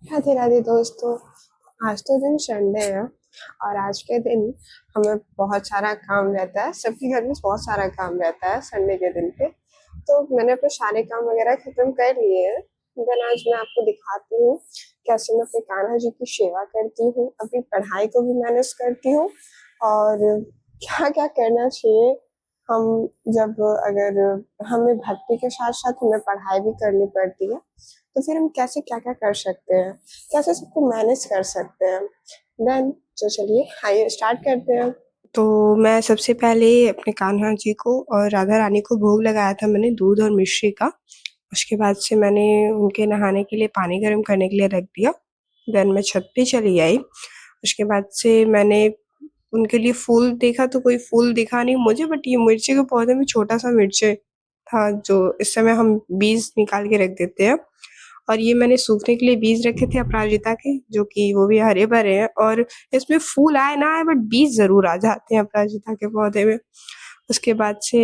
राधे राधे दोस्तों। आज तो दिन संडे है और आज के दिन हमें बहुत सारा काम रहता है। सबके घर में बहुत सारा काम रहता है संडे के दिन पे। तो मैंने अपने सारे काम वगैरह खत्म कर लिए हैं। देन आज मैं आपको दिखाती हूँ कैसे मैं अपने कान्हा जी की सेवा करती हूँ, अपनी पढ़ाई को भी मैनेज करती हूँ और क्या क्या करना चाहिए। हम जब अगर हमें भक्ति के साथ साथ हमें पढ़ाई भी करनी पड़ती है तो फिर हम कैसे क्या क्या कर सकते हैं, कैसे सबको मैनेज कर सकते हैं। देन तो चलिए आइए स्टार्ट करते हैं। तो मैं सबसे पहले अपने कान्हा जी को और राधा रानी को भोग लगाया था मैंने दूध और मिश्री का। उसके बाद से मैंने उनके नहाने के लिए पानी गर्म करने के लिए रख दिया। देन मैं छत पे चली आई। उसके बाद से मैंने उनके लिए फूल देखा तो कोई फूल दिखा नहीं मुझे, बट ये मिर्ची के पौधे में छोटा सा मिर्ची था जो इस समय हम बीज निकाल के रख देते हैं। और ये मैंने सूखने के लिए बीज रखे थे अपराजिता के, जो कि वो भी हरे भरे हैं और इसमें फूल आए ना आए बट बीज जरूर आ जाते हैं अपराजिता के पौधे में। उसके बाद से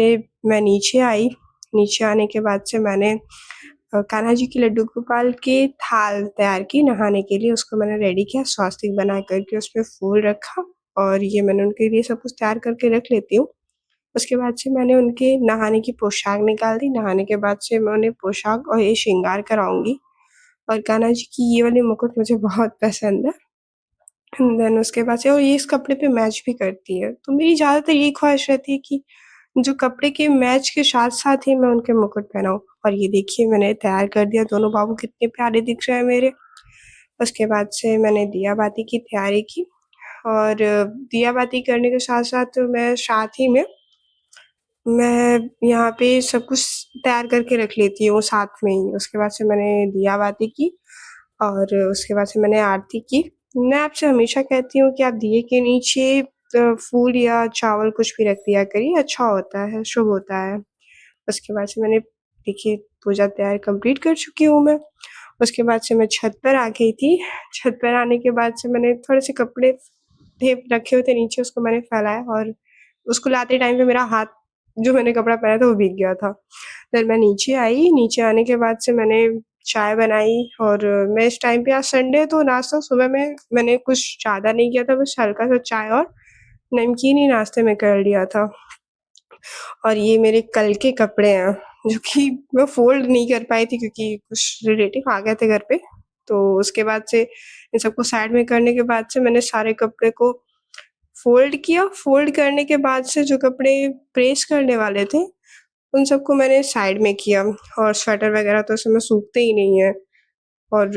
मैं नीचे आई। नीचे आने के बाद से मैंने कान्हा जी की लड्डू गोपाल की थाल तैयार की नहाने के लिए। उसको मैंने रेडी किया, स्वास्तिक बना करके उसमें फूल रखा और ये मैंने उनके लिए सब कुछ तैयार करके रख लेती हूँ। उसके बाद से मैंने उनके नहाने की पोशाक निकाल दी। नहाने के बाद से मैं उन्हें पोशाक और ये श्रृंगार कराऊंगी। और कान्हा जी की ये वाली मुकुट मुझे बहुत पसंद है। देन उसके बाद से और ये इस कपड़े पे मैच भी करती है, तो मेरी ज़्यादातर यही ख्वाहिश रहती है कि जो कपड़े के मैच के साथ-साथ ही मैं उनके मुकुट पहनाऊँ। और ये देखिए मैंने तैयार कर दिया, दोनों बाबू कितने प्यारे दिख रहे हैं मेरे। उसके बाद से मैंने दिया बाती की तैयारी की और दिया बाती करने के साथ-साथ मैं साथ ही में मैं यहाँ पे सब कुछ तैयार करके रख लेती हूँ साथ में ही। उसके बाद से मैंने दिया बाती की और उसके बाद से मैंने आरती की। मैं आपसे हमेशा कहती हूँ कि आप दिए के नीचे फूल या चावल कुछ भी रख दिया करिए, अच्छा होता है, शुभ होता है। उसके बाद से मैंने देखिए पूजा तैयार कंप्लीट कर चुकी हूँ मैं। उसके बाद से मैं छत पर आ गई थी। छत पर आने के बाद से मैंने थोड़े से कपड़े थे रखे हुए थे नीचे, उसको मैंने फैलाया और उसको लाते टाइम पे मेरा हाथ जो मैंने कपड़ा पहना था वो भीग गया था। फिर मैं नीचे आई, नीचे आने के बाद से मैंने चाय बनाई और मैं इस टाइम पे आज संडे है तो नाश्ता सुबह में मैंने कुछ ज़्यादा नहीं किया था, बस हल्का-सा चाय और नमकीन ही नाश्ते में कर लिया था। और ये मेरे कल के कपड़े हैं, जो कि मैं फ़ोल्ड नहीं कर पाई थी क्योंकि कुछ रिलेटिव आ गए थे घर पे। तो उसके बाद से इन सबको साइड में करने के बाद से मैंने सारे कपड़े को फ़ोल्ड किया। फ़ोल्ड करने के बाद से जो कपड़े प्रेस करने वाले थे, उन सबको मैंने साइड में किया। और स्वेटर वगैरह तो इस समय सूखते ही नहीं हैं और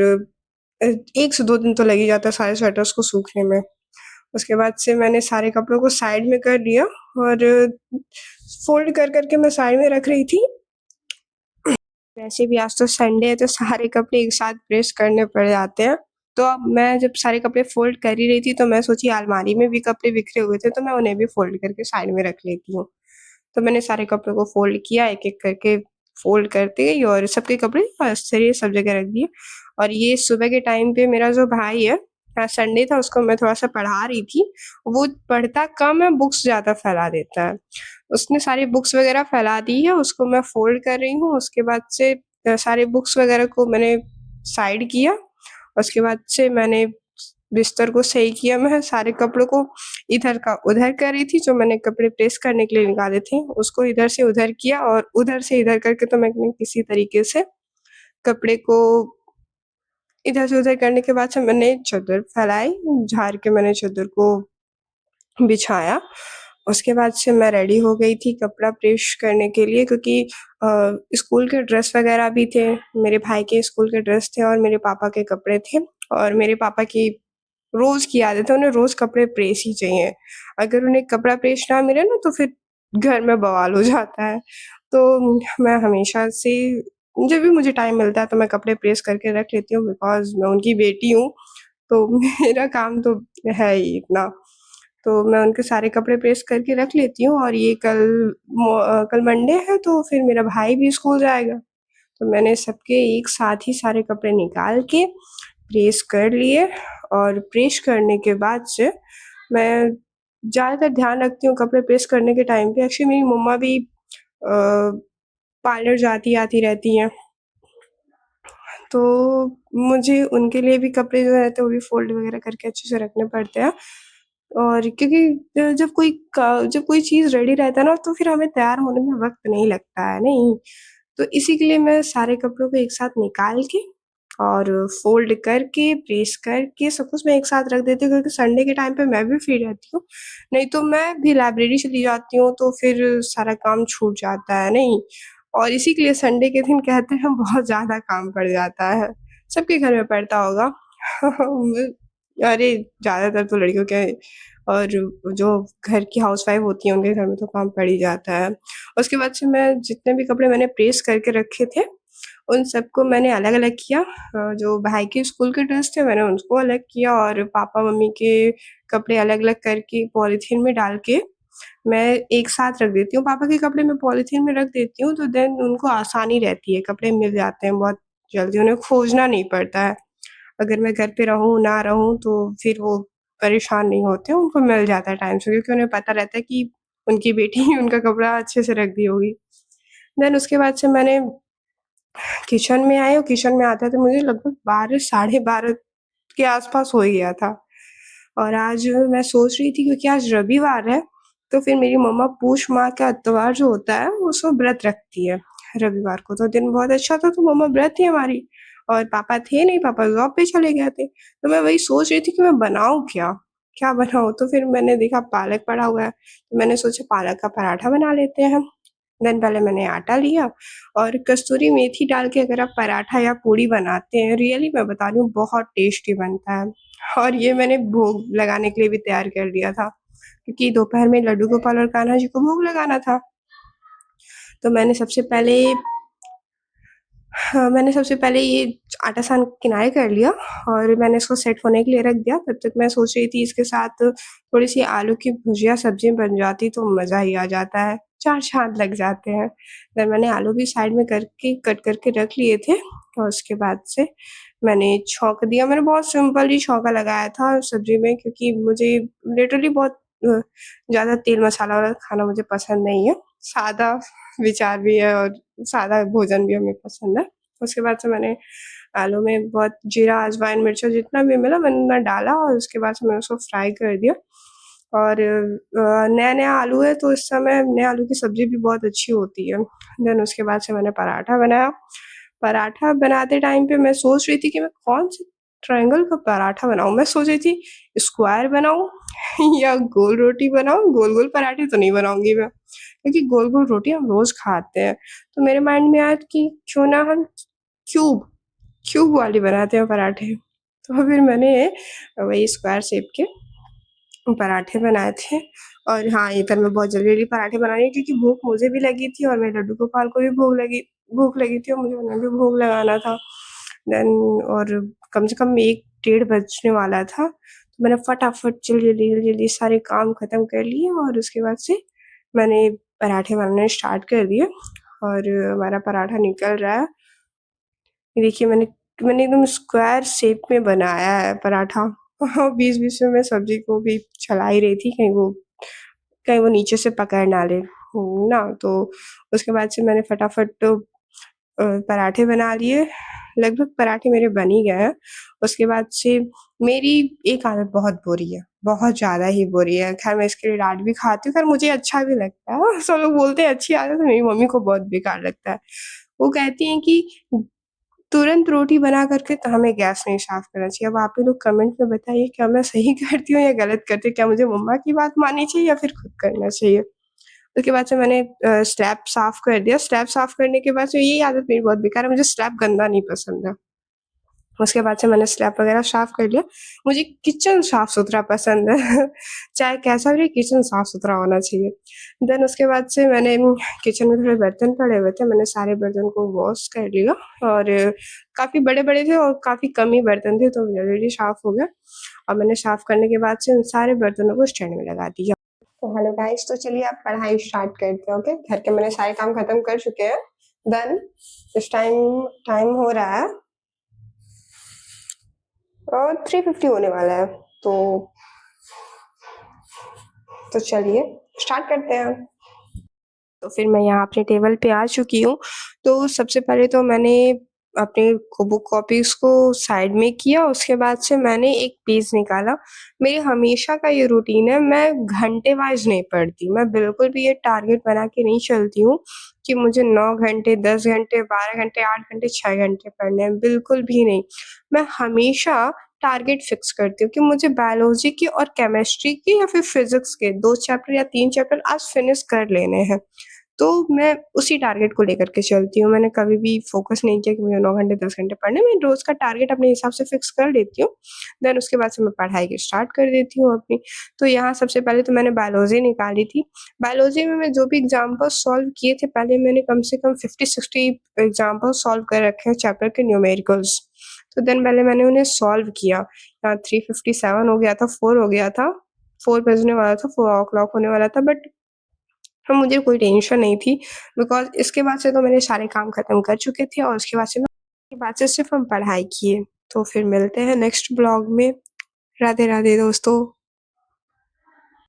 1 से 2 दिन तो लग ही जाता है सारे स्वेटर्स को सूखने में। उसके बाद से मैंने सारे कपड़ों को साइड में कर लिया और फ़ोल्ड कर के मैं साइड में रख रही थी। वैसे भी आज तो संडे है तो सारे कपड़े एक साथ प्रेस करने पड़ जाते हैं। तो अब मैं जब सारे कपड़े फ़ोल्ड कर ही रही थी तो मैं सोची अलमारी में भी कपड़े बिखरे हुए थे तो मैं उन्हें भी फ़ोल्ड करके साइड में रख लेती हूँ। तो मैंने सारे कपड़ों को फ़ोल्ड किया, एक-एक करके फ़ोल्ड करते गई और सबके कपड़े अस्तर सब जगह रख दिए। और ये सुबह के टाइम पे मेरा जो भाई है, आज संडे था उसको मैं थोड़ा-सा पढ़ा रही थी, वो पढ़ता कम है, बुक्स ज़्यादा फैला देता है। उसने सारी बुक्स वगैरह फैला दी है, उसको मैं फ़ोल्ड कर रही हूँ। उसके बाद से सारे बुक्स वगैरह को मैंने साइड किया। उसके बाद से मैंने बिस्तर को सही किया, मैं सारे कपड़ों को इधर का उधर कर रही थी, जो मैंने कपड़े प्रेस करने के लिए निकाले थे, उसको इधर से उधर किया और उधर से इधर करके तो मैंने किसी तरीके से कपड़े को इधर से उधर करने के बाद से मैंने चद्दर फैलाई, झाड़ के मैंने चद्दर को बिछाया। उसके बाद से मैं रेडी हो गई थी कपड़ा प्रेस करने के लिए क्योंकि स्कूल के ड्रेस वगैरह भी थे, मेरे भाई के स्कूल के ड्रेस थे और मेरे पापा के कपड़े थे और मेरे पापा की रोज़ की आदत है, उन्हें रोज़ कपड़े प्रेस ही चाहिए। अगर उन्हें कपड़ा प्रेस ना मिले ना तो फिर घर में बवाल हो जाता है। तो मैं हमेशा से जब भी मुझे टाइम मिलता है तो मैं कपड़े प्रेस करके रख लेती हूँ बिकॉज़ मैं उनकी बेटी हूँ, तो मेरा काम तो है ही इतना। तो मैं उनके सारे कपड़े प्रेस करके रख लेती हूँ और ये कल मंडे है तो फिर मेरा भाई भी स्कूल जाएगा। तो मैंने सबके एक साथ ही सारे कपड़े निकाल के प्रेस कर लिए और प्रेस करने के बाद से मैं ज़्यादातर ध्यान रखती हूँ कपड़े प्रेस करने के टाइम पे। एक्चुअली मेरी मम्मा भी पार्लर जाती आती रहती हैं। तो मुझे उनके लिए भी कपड़े जो रहते हैं वो भी फ़ोल्ड वगैरह करके अच्छे से रखने पड़ते हैं। और क्योंकि जब कोई चीज़ रेडी रहता है ना तो फिर हमें तैयार होने में वक़्त नहीं लगता है, नहीं? तो इसी के लिए मैं सारे कपड़ों को एक साथ निकाल के और फ़ोल्ड करके, प्रेस करके सब कुछ मैं एक साथ रख देती हूँ, क्योंकि संडे के टाइम पे मैं भी फ्री रहती हूँ। नहीं तो मैं भी लाइब्रेरी चली जाती हूँ तो फिर सारा काम छूट जाता है, नहीं? और इसी के लिए संडे के दिन कहते हैं बहुत ज़्यादा काम पड़ जाता है। सबके घर में पड़ता होगा। अरे! ज़्यादातर तो लड़कियों के और जो घर की हाउसवाइफ़ होती हैं उनके घर में तो काम पड़ ही जाता है। उसके बाद से मैं जितने भी कपड़े मैंने प्रेस करके रखे थे, उन सबको मैंने अलग-अलग किया। जो भाई के स्कूल के ड्रेस थे मैंने उसको अलग किया और पापा-मम्मी के कपड़े अलग-अलग करके पॉलीथीन में डाल के मैं एक साथ रख देती हूँ। पापा के कपड़े मैं पॉलीथीन में रख देती हूँ तो देन उनको आसानी रहती है, कपड़े मिल जाते हैं बहुत जल्दी, उन्हें खोजना नहीं पड़ता है। अगर मैं घर पे रहूँ, ना रहूँ तो फिर वो परेशान नहीं होते, उनको मिल जाता है टाइम से, क्योंकि उन्हें पता रहता है कि उनकी बेटी उनका कपड़ा अच्छे से रख दी होगी। देन उसके बाद से मैंने किचन में आई और किचन में आते-आते मुझे लगभग 12 साढ़े 12 के आस-पास हो ही गया था। और आज मैं सोच रही थी क्योंकि आज रविवार है, तो फिर मेरी मम्मा पूष माह का त्योहार जो होता है, उसमें व्रत रखती है रविवार को, तो दिन बहुत अच्छा था, तो मम्मा व्रत थी हमारी और पापा थे नहीं, पापा जॉब पे चले गए थे। तो मैं वही सोच रही थी कि मैं बनाऊँ क्या? क्या बनाऊँ? तो फिर मैंने देखा पालक पड़ा हुआ है, तो मैंने सोचा पालक का पराठा बना लेते हैं। देन पहले मैंने आटा लिया और कस्तूरी मेथी डाल के अगर आप पराठा या पूड़ी बनाते हैं, रियली मैं बता रही हूँ बहुत टेस्टी बनता है। और ये मैंने भोग लगाने के लिए भी तैयार कर लिया था, क्योंकि दोपहर में लड्डू गोपाल और कान्हा जी को भोग लगाना था। तो मैंने सबसे पहले ये आटा सान किनारे कर लिया और मैंने इसको सेट होने के लिए रख दिया। तब तक मैं सोच रही थी इसके साथ थोड़ी-सी आलू की भुजिया सब्ज़ी बन जाती तो मज़ा ही आ जाता है, 4 चाँद लग जाते हैं। फिर मैंने आलू भी साइड में करके कट करके रख लिए थे और उसके बाद से मैंने छौंक दिया। मैंने बहुत सिंपल ही छौंका लगाया था सब्ज़ी में, क्योंकि मुझे लिटरली बहुत ज़्यादा तेल मसाला वाला खाना मुझे पसंद नहीं है। सादा विचार भी है और सादा भोजन भी हमें पसंद है। उसके बाद से मैंने आलू में बहुत जीरा, अजवाइन, मिर्चा जितना भी मिला मैंने उतना डाला और उसके बाद से मैंने उसको फ्राई कर दिया। और नया-नया आलू है तो इस समय नए आलू की सब्ज़ी भी बहुत अच्छी होती है। देन उसके बाद से मैंने पराठा बनाया। पराठा बनाते टाइम पे मैं सोच रही थी कि मैं कौन-से ट्रायंगल का पराठा बनाऊँ। मैं सोच रही थी स्क्वायर बनाऊँ या गोल रोटी बनाऊँ, गोल-गोल पराठे तो नहीं बनाऊँगी मैं, क्योंकि गोल-गोल रोटी हम रोज़ खाते हैं। तो मेरे माइंड में आया कि क्यों ना हम क्यूब क्यूब वाली बनाते हैं पराठे। तो फिर मैंने वही स्क्वायर शेप के पराठे बनाए थे। और हाँ, इधर मैं बहुत जल्दी-जल्दी पराठे बना रही हूँ क्योंकि भूख मुझे भी लगी थी और मेरे लड्डू गोपाल को भी भूख लगी थी और मुझे उन्हें भी भोग लगाना था। देन और कम से कम 1 डेढ़ बजने वाला था, तो मैंने फटाफट जल्दी-जल्दी सारे काम खत्म कर लिए और उसके बाद से मैंने पराठे बनाने स्टार्ट कर दिए और हमारा पराठा निकल रहा है। ये देखिए मैंने एकदम स्क्वायर शेप में बनाया है पराठा। और बीच-बीच में मैं सब्ज़ी को भी चला ही रही थी कहीं वो नीचे से पकड़ ना ले, ना तो उसके बाद से मैंने फटाफट पराठे बना लिए। लगभग पराठे मेरे बन ही गए हैं। उसके बाद से मेरी एक आदत बहुत बुरी है, बहुत ज़्यादा ही बुरी है। ख़ैर मैं इसके लिए डाँट भी खाती हूँ, ख़ैर मुझे अच्छा भी लगता है। सब लोग बोलते हैं अच्छी आदत है, मेरी मम्मी को बहुत बेकार लगता है। वो कहती हैं कि तुरंत रोटी बना कर के तो हमें गैस नहीं साफ़ करना चाहिए। अब आप ही लोग कमेंट में बताइए क्या मैं सही करती हूँ या गलत करती हूँ? क्या मुझे मम्मा की बात माननी चाहिए या फिर खुद करना चाहिए? उसके बाद से मैंने स्लैब साफ़ कर दिया। स्लैब साफ़ करने के बाद से यही आदत मेरी बहुत बेकार है, मुझे स्लैब गंदा नहीं पसंद है। उसके बाद से मैंने स्लैब वगैरह साफ़ कर लिया। मुझे किचन साफ़-सुथरा पसंद है। चाहे कैसा भी किचन साफ़-सुथरा होना चाहिए। देन उसके बाद से मैंने किचन में थोड़े बर्तन पड़े हुए थे, मैंने सारे बर्तन को वॉश कर लिया और काफ़ी बड़े-बड़े थे और काफ़ी कम ही बर्तन थे तो जल्दी साफ़ हो गया और मैंने साफ़ करने के बाद से उन सारे बर्तनों को स्टैंड में लगा दिया। तो हेलो गाइस, तो चलिए अब पढ़ाई स्टार्ट करते हैं, ओके? घर के मैंने सारे काम खत्म कर चुके हैं। देन इस टाइम टाइम हो रहा है और 3:50 होने वाला है। तो चलिए स्टार्ट करते हैं। तो फिर मैं यहाँ अपने टेबल पे आ चुकी हूँ। तो सबसे पहले तो मैंने अपने को बुक कॉपीज़ को साइड में किया, उसके बाद से मैंने एक पेज निकाला। मेरी हमेशा का ये रूटीन है, मैं घंटे वाइज़ नहीं पढ़ती, मैं बिल्कुल भी ये टारगेट बना के नहीं चलती हूँ कि मुझे 9 घंटे, 10 घंटे, 12 घंटे, 8 घंटे, 6 घंटे पढ़ने हैं, बिल्कुल भी नहीं। मैं हमेशा टारगेट फिक्स करती हूँ कि मुझे बायोलॉजी की और केमिस्ट्री की या फिर फिज़िक्स के 2 चैप्टर या 3 चैप्टर आज फिनिश कर लेने हैं। तो मैं उसी टारगेट को लेकर के चलती हूँ। मैंने कभी भी फ़ोकस नहीं किया कि मुझे 9 घंटे 10 घंटे पढ़ने हैं। मैं रोज़ का टारगेट अपने हिसाब से फ़िक्स कर लेती हूँ। देन उसके बाद से मैं पढ़ाई की स्टार्ट कर देती हूँ अपनी। तो यहाँ सबसे पहले तो मैंने बायोलॉजी निकाली थी। बायोलॉजी में मैं जो भी एग्ज़ाम्पल्स सॉल्व किए थे, पहले मैंने कम से कम 50-60 एग्ज़ाम्पल्स सॉल्व कर रखे हैं चैप्टर के न्यूमेरिकल्स। तो देन पहले मैंने उन्हें सॉल्व किया। 357 हो गया था, 4 हो गया था, 4 बजने वाला था, 4 ओ क्लॉक होने वाला था, बट हाँ, मुझे कोई टेंशन नहीं थी बिकॉज़ इसके बाद से तो मेरे सारे काम खत्म कर चुके थे और उसके बाद से सिर्फ़ हम पढ़ाई किए। तो फिर मिलते हैं नेक्स्ट ब्लॉग में। राधे-राधे दोस्तों।